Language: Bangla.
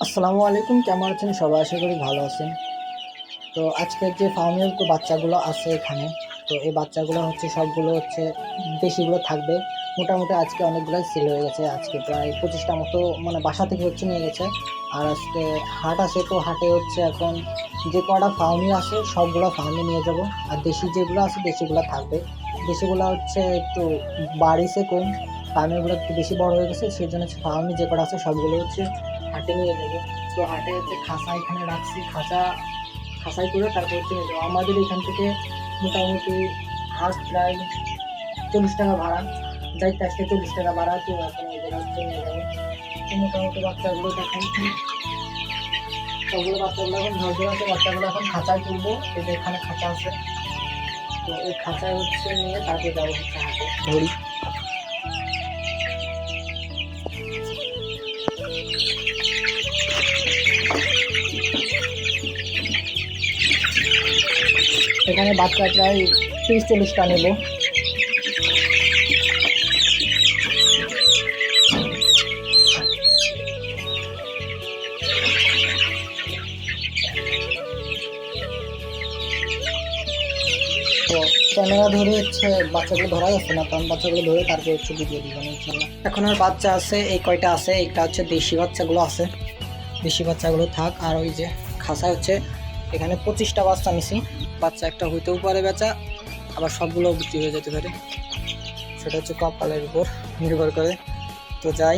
আসসালামু আলাইকুম, কেমন আছেন সবাই? আশা করি ভালো আছেন। তো আজকের যে ফার্মের বাচ্চাগুলো আছে এখানে, তো এই বাচ্চাগুলো হচ্ছে সবগুলো হচ্ছে দেশিগুলো থাকবে। মোটামুটি আজকে অনেকগুলো সেল হয়ে গেছে। আজকে প্রায় 25টা মতো মানে বাসা থেকে হচ্ছে নিয়ে গেছে। আর আজকে হাট আছে, তো হাটে হচ্ছে এখন যে কটা ফার্মি আছে সবগুলো ফার্মে নিয়ে যাব। আর দেশি যেগুলো আছে দেশিগুলো থাকবে। দেশিগুলো হচ্ছে একটু বাড়িছে কম, ফার্মিগুলো একটু বেশি বড় হয়ে গেছে, সেই জন্য হচ্ছে ফার্মি যে কটা আছে সবগুলো হচ্ছে হাটে নিয়ে যাবো। তো হাটে হচ্ছে খাঁচা এখানে রাখছি, খাঁচাই করে তারপর হচ্ছে নিয়ে যাবো। আমাদের এখান থেকে মোটামুটি হাট প্রায় 40 টাকা ভাড়া, যাইতে আসতে 40 টাকা ভাড়া। তো এখন ওদের হচ্ছে নিয়ে যাবো। তো মোটামুটি বাচ্চাগুলো দেখেন, সবগুলো বাচ্চাগুলো এখন ঝরঝর আছে, বাচ্চাগুলো এখন খাঁচায় তুলবো। এই যে এখানে খাঁচা আছে, তো এই খাঁচায় হচ্ছে নিয়ে তারপরে যাবো হচ্ছে হাটে ধরি। এখানে বাচ্চা প্রায় 30-40টা নেবো। তো ক্যামেরা ধরে হচ্ছে বাচ্চাগুলো ধরা যাচ্ছে না, কারণ বাচ্চাগুলো ধরে তারপর হচ্ছে ভিডিও দিব ইনশাল্লাহ। এখন আর বাচ্চা আছে এই কয়টা আছে, একটা হচ্ছে দেশি বাচ্চাগুলো আছে, দেশি বাচ্চাগুলো থাক। আর ওই যে খাসা হচ্ছে এখানে 25টা বাচ্চা নিছি। বাচ্চা একটা হইতেও পারে বেচা, আবার সবগুলো বিক্রি হয়ে যেতে পারে, সেটা হচ্ছে কপালের উপর নির্ভর করে। তো যাই।